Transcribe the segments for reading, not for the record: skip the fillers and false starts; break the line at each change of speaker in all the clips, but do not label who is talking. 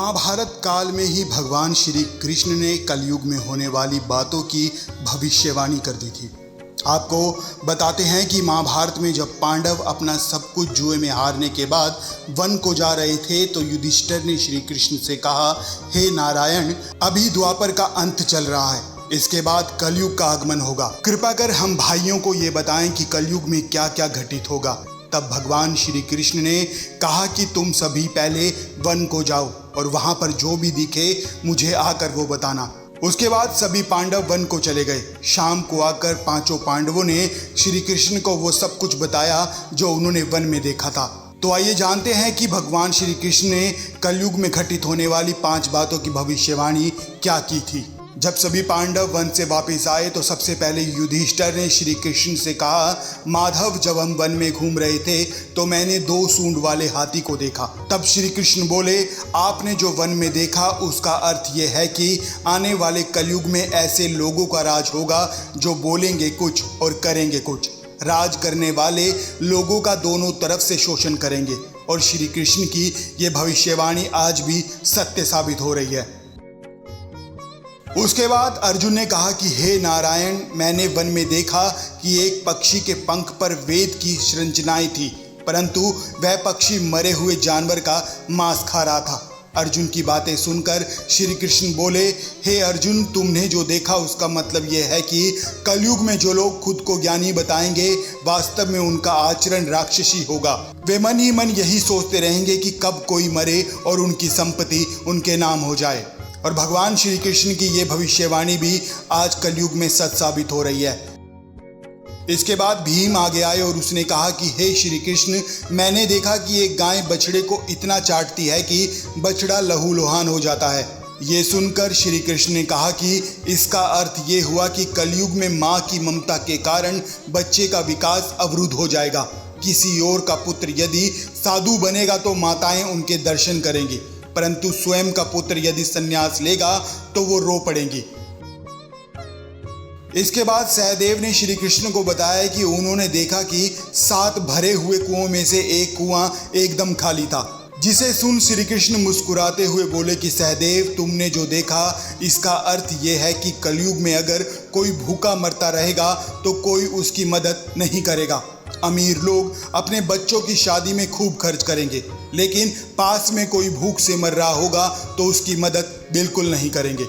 महाभारत काल में ही भगवान श्री कृष्ण ने कलयुग में होने वाली बातों की भविष्यवाणी कर दी थी। आपको बताते हैं कि महाभारत में जब पांडव अपना सब कुछ जुए में हारने के बाद वन को जा रहे थे तो युधिष्ठिर ने श्री कृष्ण से कहा, हे नारायण, अभी द्वापर का अंत चल रहा है, इसके बाद कलयुग का आगमन होगा। कृपा कर हम भाइयों को ये बताएं कि कलयुग में क्या क्या घटित होगा। तब भगवान श्री कृष्ण ने कहा कि तुम सभी पहले वन को जाओ और वहां पर जो भी दिखे मुझे आकर वो बताना। उसके बाद सभी पांडव वन को चले गए। शाम को आकर पांचों पांडवों ने श्री कृष्ण को वो सब कुछ बताया जो उन्होंने वन में देखा था। तो आइए जानते हैं कि भगवान श्री कृष्ण ने कलयुग में घटित होने वाली 5 बातों की भविष्यवाणी क्या की थी। जब सभी पांडव वन से वापस आए तो सबसे पहले युधिष्ठिर ने श्री कृष्ण से कहा, माधव, जब हम वन में घूम रहे थे तो मैंने 2 सूंड वाले हाथी को देखा। तब श्री कृष्ण बोले, आपने जो वन में देखा उसका अर्थ ये है कि आने वाले कलयुग में ऐसे लोगों का राज होगा जो बोलेंगे कुछ और करेंगे कुछ। राज करने वाले लोगों का दोनों तरफ से शोषण करेंगे और श्री कृष्ण की ये भविष्यवाणी आज भी सत्य साबित हो रही है। उसके बाद अर्जुन ने कहा कि हे नारायण, मैंने वन में देखा कि एक पक्षी के पंख पर वेद की संरचनाएं थी, परंतु वह पक्षी मरे हुए जानवर का मांस खा रहा था। अर्जुन की बातें सुनकर श्री कृष्ण बोले, हे अर्जुन, तुमने जो देखा उसका मतलब यह है कि कलयुग में जो लोग खुद को ज्ञानी बताएंगे वास्तव में उनका आचरण राक्षसी होगा। वे मन ही मन यही सोचते रहेंगे कि कब कोई मरे और उनकी संपत्ति उनके नाम हो जाए। और भगवान श्री कृष्ण की ये भविष्यवाणी भी आज कलयुग में सच साबित हो रही है। इसके बाद भीम आगे आए और उसने कहा कि हे श्री कृष्ण, मैंने देखा कि एक गाय बछड़े को इतना चाटती है कि बछड़ा लहूलुहान हो जाता है। ये सुनकर श्री कृष्ण ने कहा कि इसका अर्थ ये हुआ कि कलयुग में माँ की ममता के कारण बच्चे का विकास अवरुद्ध हो जाएगा। किसी और का पुत्र यदि साधु बनेगा तो माताएं उनके दर्शन करेंगी, परंतु स्वयं का पुत्र यदि संन्यास लेगा तो वो रो पड़ेंगी। इसके बाद सहदेव ने श्री कृष्ण को बताया कि उन्होंने देखा कि 7 भरे हुए कुओं में से एक कुआं एकदम खाली था। जिसे सुन श्री कृष्ण मुस्कुराते हुए बोले कि सहदेव, तुमने जो देखा इसका अर्थ ये है कि कलयुग में अगर कोई भूखा मरता रहेगा तो कोई उसकी मदद नहीं करेगा। अमीर लोग अपने बच्चों की शादी में खूब खर्च करेंगे, लेकिन पास में कोई भूख से मर रहा होगा तो उसकी मदद बिल्कुल नहीं करेंगे।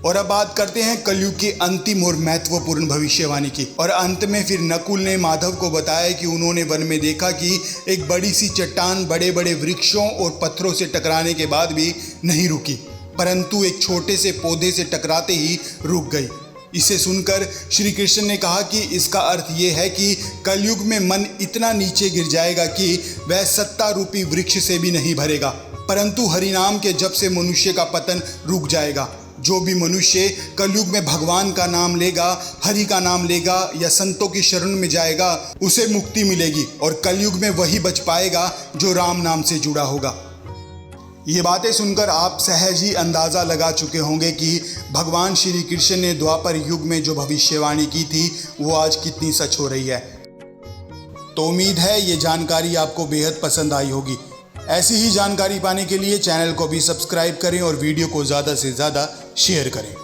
और अब बात करते हैं कलयुग की अंतिम और महत्वपूर्ण भविष्यवाणी की। और अंत में फिर नकुल ने माधव को बताया कि उन्होंने वन में देखा कि एक बड़ी सी चट्टान बड़े बड़े वृक्षों और पत्थरों से टकराने के बाद भी नहीं रुकी, परंतु एक छोटे से पौधे से टकराते ही रुक गई। इसे सुनकर श्री कृष्ण ने कहा कि इसका अर्थ ये है कि कलयुग में मन इतना नीचे गिर जाएगा कि वह सत्ता रूपी वृक्ष से भी नहीं भरेगा, परंतु हरिनाम के जप से मनुष्य का पतन रुक जाएगा। जो भी मनुष्य कलयुग में भगवान का नाम लेगा, हरि का नाम लेगा या संतों की शरण में जाएगा, उसे मुक्ति मिलेगी और कलयुग में वही बच पाएगा जो राम नाम से जुड़ा होगा। ये बातें सुनकर आप सहज ही अंदाज़ा लगा चुके होंगे कि भगवान श्री कृष्ण ने द्वापर युग में जो भविष्यवाणी की थी वो आज कितनी सच हो रही है। तो उम्मीद है ये जानकारी आपको बेहद पसंद आई होगी। ऐसी ही जानकारी पाने के लिए चैनल को भी सब्सक्राइब करें और वीडियो को ज़्यादा से ज़्यादा शेयर करें।